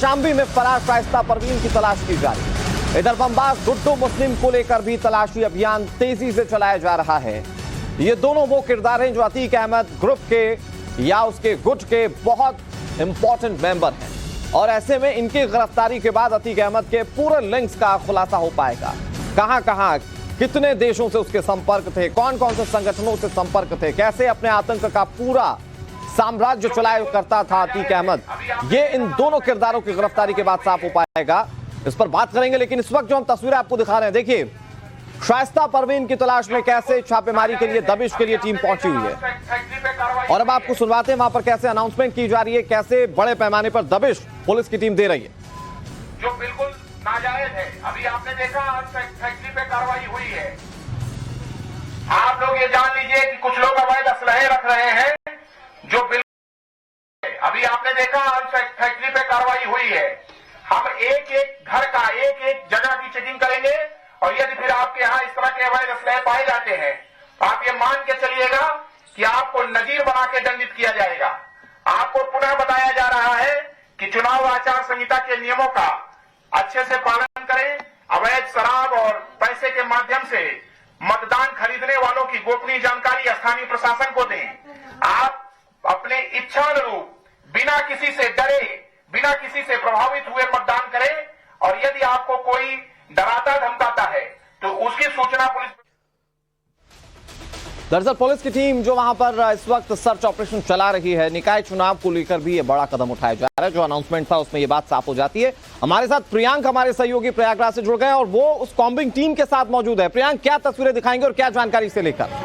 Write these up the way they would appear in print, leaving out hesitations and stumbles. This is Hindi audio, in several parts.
कौशाम्बी में फरार शाइस्ता परवीन की तलाश की जा रही है। इधर बमबाज गुड्डू मुस्लिम को लेकर भी तलाशी अभियान तेजी से चलाया जा रहा है। ये दोनों वो किरदार हैं जो अतीक अहमद ग्रुप के या उसके गुट के बहुत इंपॉर्टेंट मेंबर हैं, और ऐसे में इनकी गिरफ्तारी के बाद अतीक अहमद के पूरे लिंक्स का खुलासा हो पाएगा। कहां कहां कितने देशों से उसके संपर्क थे, कौन कौन से संगठनों से संपर्क थे, कैसे अपने आतंक का पूरा साम्राज्य चलाया करता था अतीक अहमद, ये इन दोनों किरदारों की गिरफ्तारी के बाद साफ हो पाएगा। इस पर बात करेंगे, लेकिन इस वक्त जो हम तस्वीरें आपको दिखा रहे हैं, देखिए शाइस्ता परवीन की तलाश में कैसे छापेमारी के लिए, दबिश के लिए टीम पहुंची हुई है। और अब आपको सुनवाते हैं वहां पर कैसे अनाउंसमेंट की जा रही है, कैसे बड़े पैमाने पर दबिश पुलिस की टीम दे रही है। जो बिल्कुल नाजायज है, अभी आपने देखा आज फैक्ट्री पे कार्रवाई हुई है। आप लोग ये जान लीजिए कि कुछ लोग अवैध असलहे रख रहे हैं, जो बिल्कुल अभी आपने देखा आज फैक्ट्री पे कार्रवाई हुई है। हम एक एक घर का, एक एक जगह की चेकिंग करेंगे, और यदि फिर आपके यहाँ इस तरह के अवैध असलहे पाए जाते हैं तो आप ये मान के चलिएगा कि आपको नजीर बना के दंडित किया जाएगा। आपको पुनः बताया जा रहा है कि चुनाव आचार संहिता के नियमों का अच्छे से पालन करें। अवैध शराब और पैसे के माध्यम से मतदान खरीदने वालों की गोपनीय जानकारी स्थानीय प्रशासन को दें। आप अपने इच्छानुरूप बिना किसी से डरे, बिना किसी से प्रभावित हुए मतदान करें, और यदि आपको कोई डराता धमकाता है तो उसकी सूचना पुलिस। दरअसल पुलिस की टीम जो वहां पर इस वक्त सर्च ऑपरेशन चला रही है, निकाय चुनाव को लेकर भी ये बड़ा कदम उठाया जा रहा है। जो अनाउंसमेंट था उसमें ये बात साफ हो जाती है। हमारे साथ प्रियांक, हमारे सहयोगी प्रयागराज से जुड़ गए और वो उस कॉम्बिंग टीम के साथ मौजूद है। प्रियांक, क्या तस्वीरें दिखाएंगे और क्या जानकारी से लेकर?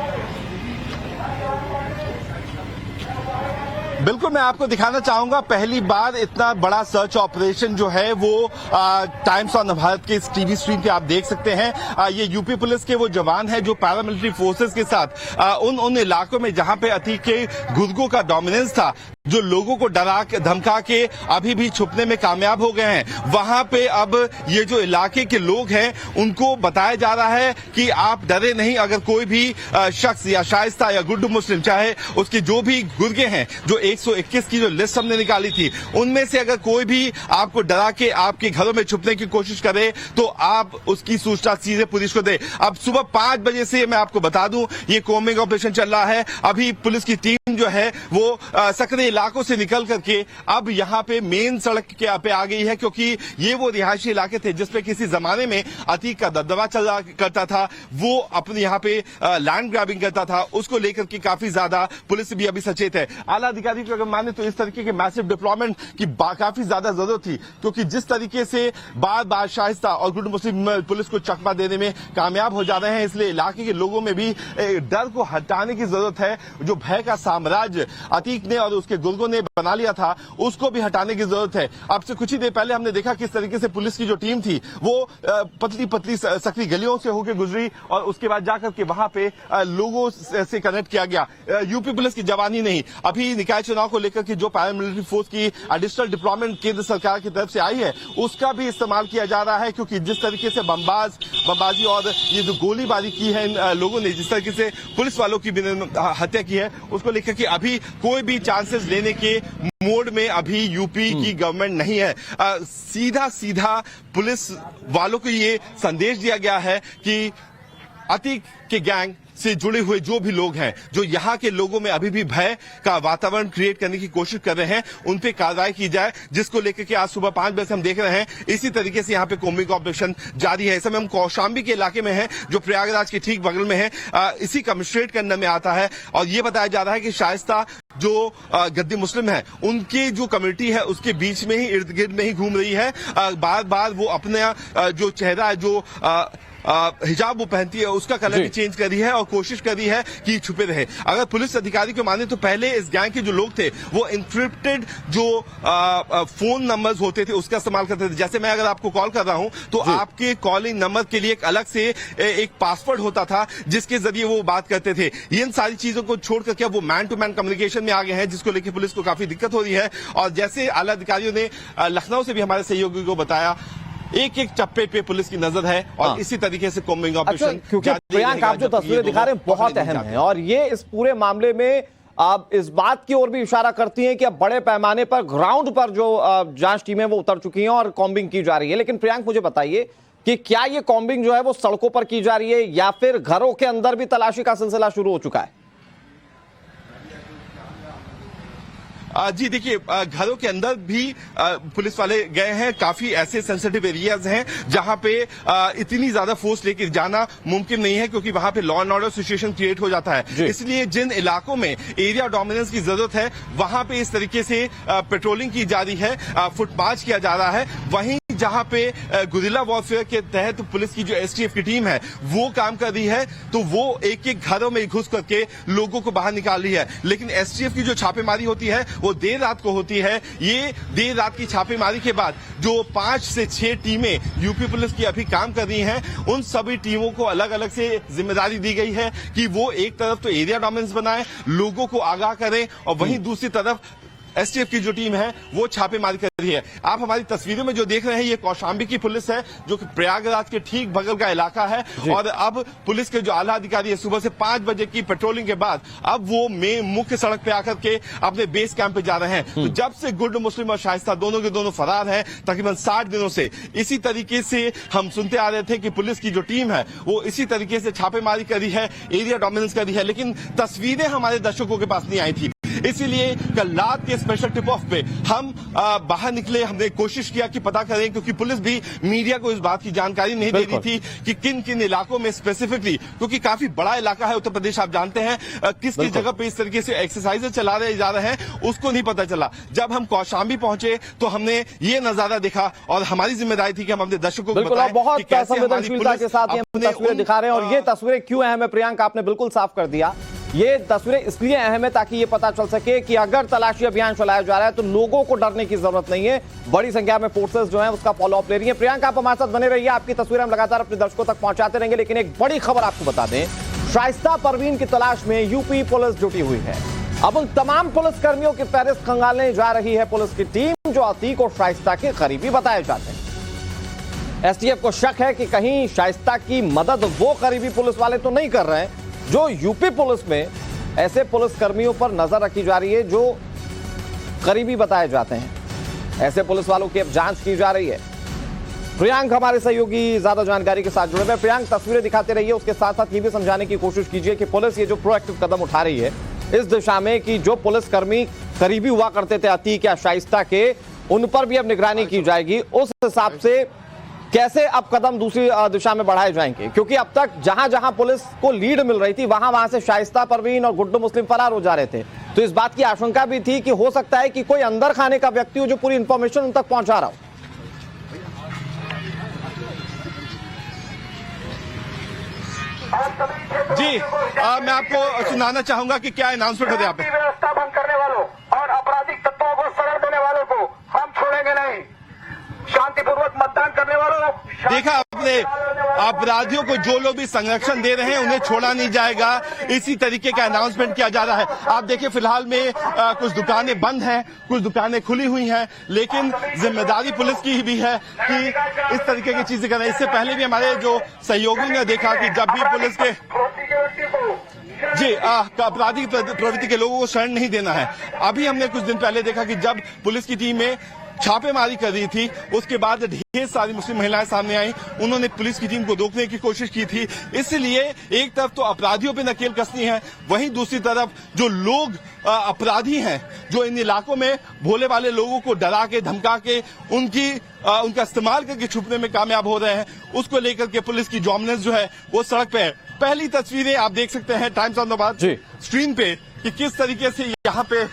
बिल्कुल, मैं आपको दिखाना चाहूंगा पहली बार इतना बड़ा सर्च ऑपरेशन जो है वो टाइम्स ऑफ भारत के इस टीवी स्ट्रीम पे आप देख सकते हैं। ये यूपी पुलिस के वो जवान हैं जो पैरामिलिट्री फोर्सेस के साथ उन इलाकों में जहां पे अतीक के गुर्गों का डोमिनेंस था, जो लोगों को डरा धमका के अभी भी छुपने में कामयाब हो गए हैं, वहां पे अब ये जो इलाके के लोग हैं उनको बताया जा रहा है कि आप डरे नहीं। अगर कोई भी शख्स या शाइस्ता या गुड्डू मुस्लिम, चाहे उसके जो भी गुर्गे हैं, जो 121 की जो लिस्ट हमने निकाली थी, उनमें से अगर कोई भी आपको डरा के आपके घरों में छुपने की कोशिश करे तो आप उसकी सूचना सीधे पुलिस को दे। अब सुबह 5 बजे से मैं आपको बता दूं ये कॉम्बिंग ऑपरेशन चल रहा है। अभी पुलिस की टीम जो है वो सक्रिय इलाकों से निकल करके अब यहाँ पे मेन सड़क के पे आ गई है, क्योंकि ये वो रिहायशी इलाके थे जिसपे किसी जमाने में अतीक का दबदबा चला करता था। वो अपने यहाँ पे लैंड ग्रैबिंग करता था, उसको लेकर के काफी ज्यादा पुलिस भी अभी सचेत है। आला अधिकारी को अगर माने तो इस तरीके के मैसिव डिप्लॉयमेंट की काफी ज्यादा जरूरत थी, क्योंकि जिस तरीके से बार बार शाइस्ता और गुड्डू मुस्लिम पुलिस को चकमा देने में कामयाब हो जा रहे हैं, इसलिए इलाके के लोगों में भी डर को हटाने की जरूरत है। जो भय का साम्राज्य अतीक ने और उसके गुर्गों ने बना लिया था, उसको भी हटाने की जरूरत है। अब से कुछ ही देर पहले हमने देखा किस तरीके से पुलिस की जो टीम थी वो पतली पतली सकरी गलियों से होकर गुजरी और उसके बाद जाकर के वहां पे लोगों से कनेक्ट किया गया। यूपी पुलिस की जवानी नहीं, अभी निकाय चुनाव को लेकर के जो पैरामिलिट्री फोर्स की एडिशनल डिप्लॉयमेंट केंद्र सरकार की तरफ से आई है उसका भी इस्तेमाल किया जा रहा है, क्योंकि जिस तरीके से बमबाजी और ये जो गोलीबारी की है इन लोगों ने, जिस तरीके से पुलिस वालों की हत्या की है, उसको लेकर के अभी कोई भी चांसेस लेने के मोड में अभी यूपी की गवर्नमेंट नहीं है। सीधा पुलिस वालों को ये संदेश दिया गया है कि अतीक के गैंग से जुड़े हुए जो भी लोग हैं, जो यहाँ के लोगों में अभी भी भय का वातावरण क्रिएट करने की कोशिश कर रहे हैं, उन पे कार्रवाई की जाए, जिसको लेकर के आज सुबह 5 बजे से हम देख रहे हैं इसी तरीके से यहाँ पे कॉम्बिंग ऑपरेशन जारी है। इस समय हम कौशाम्बी के इलाके में हैं, जो प्रयागराज के ठीक बगल में है, इसी कमिश्नरेट के अंदर में आता है, और ये बताया जा रहा है कि शाइस्ता जो गद्दी मुस्लिम है उनकी जो कम्युनिटी है उसके बीच में ही, इर्द गिर्द में ही घूम रही है। बार बार वो अपना जो चेहरा है, जो हिजाब वो पहनती है, उसका कलर भी चेंज कर रही है और कोशिश कर रही है कि छुपे रहे। अगर पुलिस अधिकारी को माने तो पहले इस गैंग के जो लोग थे वो इंक्रिप्टेड जो फोन नंबर्स होते थे उसका इस्तेमाल करते थे। जैसे मैं अगर आपको कॉल कर रहा हूं तो आपके कॉलिंग नंबर के लिए एक अलग से एक पासवर्ड होता था जिसके जरिए वो बात करते थे। इन सारी चीजों को छोड़कर क्या वो मैन टू मैन कम्युनिकेशन में आ गए हैं, जिसको लेकर पुलिस को काफी दिक्कत हो रही है। और जैसे आला अधिकारियों ने लखनऊ से भी हमारे सहयोगी को बताया, एक एक चप्पे पे पुलिस की नजर है और इसी तरीके से कॉम्बिंग ऑपरेशन। क्योंकि प्रियांक, आप जो तस्वीरें दिखा रहे हैं बहुत अहम है, और ये इस पूरे मामले में अब इस बात की ओर भी इशारा करती हैं कि अब बड़े पैमाने पर ग्राउंड पर जो जांच टीमें वो उतर चुकी हैं और कॉम्बिंग की जा रही है। लेकिन प्रियांक, मुझे बताइए कि क्या ये कॉम्बिंग जो है वो सड़कों पर की जा रही है या फिर घरों के अंदर भी तलाशी का सिलसिला शुरू हो चुका है? जी देखिए, घरों के अंदर भी पुलिस वाले गए हैं। काफी ऐसे सेंसिटिव एरियाज हैं जहां पे इतनी ज्यादा फोर्स लेके जाना मुमकिन नहीं है, क्योंकि वहां पे law and order situation create हो जाता है। इसलिए जिन इलाकों में एरिया डोमिनेंस की जरूरत है वहां पे इस तरीके से पेट्रोलिंग की जा रही है, फुटपाथ किया जा रहा है। वहीं जहां पे गुरिल्ला वॉरफेयर के तहत पुलिस की जो एसटीएफ की टीम है वो काम कर रही है, तो वो एक एक घरों में घुस करके लोगों को बाहर निकाल रही है। लेकिन एसटीएफ की जो छापेमारी होती है वो देर रात को होती है। ये देर रात की छापेमारी के बाद जो 5 से 6 टीमें यूपी पुलिस की अभी काम कर रही हैं, उन सभी टीमों को अलग अलग से जिम्मेदारी दी गई है कि वो एक तरफ तो एरिया डोमिनेंस बनाए, लोगों को आगाह करें, और वहीं दूसरी तरफ एसटीएफ की जो टीम है वो छापेमारी कर रही है। आप हमारी तस्वीरों में जो देख रहे हैं ये कौशाम्बी की पुलिस है, जो कि प्रयागराज के ठीक बगल का इलाका है। और अब पुलिस के जो आला अधिकारी है सुबह से 5 बजे की पेट्रोलिंग के बाद अब वो मुख्य सड़क पे आकर के अपने बेस कैंप पे जा रहे हैं। तो जब से गुड मुस्लिम और शाइस्ता दोनों के दोनों फरार हैं, तकरीबन 60 दिनों से इसी तरीके से हम सुनते आ रहे थे कि पुलिस की जो टीम है वो इसी तरीके से छापेमारी कर रही है, एरिया डोमिनेंस कर रही है। लेकिन तस्वीरें हमारे दर्शकों के पास नहीं आई थी, इसीलिए कल रात के स्पेशल टिप ऑफ पे हम बाहर निकले। हमने कोशिश किया कि पता करें, क्योंकि पुलिस भी मीडिया को इस बात की जानकारी नहीं दे रही थी कि किन किन इलाकों में स्पेसिफिकली, क्योंकि काफी बड़ा इलाका है उत्तर प्रदेश, आप जानते हैं, किस किस जगह पे इस तरीके से एक्सरसाइजेज चला रहे जा रहे हैं उसको नहीं पता चला। जब हम कौशाम्बी पहुंचे तो हमने ये नजारा देखा और हमारी जिम्मेदारी थी कि हम अपने दर्शकों को बताएं बहुत कि कैसे संवेदनशीलता के साथ ये तस्वीरें दिखा रहे हैं। और ये तस्वीरें क्यों अहम है प्रियांक, आपने बिल्कुल साफ कर दिया। ये तस्वीरें इसलिए अहम है ताकि ये पता चल सके कि अगर तलाशी अभियान चलाया जा रहा है तो लोगों को डरने की जरूरत नहीं है। बड़ी संख्या में फोर्सेस जो हैं उसका फॉलो अप ले रही है। प्रियांक, आप हमारे साथ बने रहिए, आपकी तस्वीरें हम लगातार अपने दर्शकों तक पहुंचाते रहेंगे। लेकिन एक बड़ी खबर आपको बता दें, शाइस्ता परवीन की तलाश में यूपी पुलिस जुटी हुई है। अब उन तमाम पुलिस कर्मियों की फहरिस्त खंगालने जा रही है पुलिस की टीम जो अतीक और शाइस्ता के करीबी बताए जाते हैं। एसटीएफ को शक है कि कहीं शाइस्ता की मदद वो करीबी पुलिस वाले तो नहीं कर रहे हैं जो यूपी पुलिस में ऐसे पुलिस कर्मियों पर नजर रखी जा रही है जो करीबी बताए जाते हैं। ऐसे पुलिस वालों की अब जांच की जा रही है। प्रियांक हमारे सहयोगी ज्यादा जानकारी के साथ जुड़े हुए। प्रियांक, तस्वीरें दिखाते रहिए, उसके साथ साथ ये भी समझाने की कोशिश कीजिए कि पुलिस ये जो प्रोएक्टिव कदम उठा रही है इस दिशा में कि जो पुलिस कर्मी करीबी हुआ करते थे अतीक या शाइस्ता के, उन पर भी अब निगरानी की जाएगी। उस हिसाब से कैसे अब कदम दूसरी दिशा में बढ़ाए जाएंगे, क्योंकि अब तक जहां जहां पुलिस को लीड मिल रही थी वहां से शाइस्ता परवीन और गुड्डू मुस्लिम फरार हो जा रहे थे। तो इस बात की आशंका भी थी कि हो सकता है कि कोई अंदर खाने का व्यक्ति हो जो पूरी इंफॉर्मेशन उन तक पहुंचा रहा हो। जी मैं आपको सुनाना चाहूंगा कि क्या अनाउंसमेंट होते यहाँ पे। व्यवस्था भंग करने वालों और आपराधिक तत्वों को शरण देने वालों को हम छोड़ेंगे नहीं। शांतिपूर्वक मतदान करने वालों, देखा आपने, अपराधियों को जो लोग भी संरक्षण दे रहे हैं उन्हें छोड़ा नहीं जाएगा, इसी तरीके का अनाउंसमेंट किया जा रहा है। आप देखिए फिलहाल में कुछ दुकानें बंद हैं, कुछ दुकानें खुली हुई हैं, लेकिन जिम्मेदारी पुलिस की भी है कि इस तरीके की चीजें करें। इससे पहले भी हमारे जो सहयोगियों ने देखा कि जब भी पुलिस के आपराधिक प्रवृत्ति के लोगों को शरण नहीं देना है। अभी हमने कुछ दिन पहले देखा कि जब पुलिस की टीम में छापेमारी कर रही थी उसके बाद ढेर सारी मुस्लिम महिलाएं सामने आई, उन्होंने पुलिस की टीम को रोकने की कोशिश की थी। इसलिए एक तरफ तो अपराधियों पे नकेल कसनी है, वहीं दूसरी तरफ जो लोग अपराधी हैं, जो इन इलाकों में भोले वाले लोगों को डरा के धमका के उनका इस्तेमाल करके छुपने में कामयाब हो रहे हैं, उसको लेकर के पुलिस की डोमिनेंस जो है वो सड़क पे है। पहली तस्वीरें आप देख सकते हैं टाइम्स ऑफ नवाज स्क्रीन पे कि किस तरीके से यहाँ पे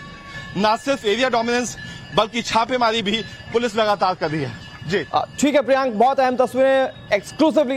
न सिर्फ एरिया डोमिनेंस बल्कि छापेमारी भी पुलिस लगातार कर रही है। जी ठीक है प्रियांक, बहुत अहम तस्वीरें एक्सक्लूसिवली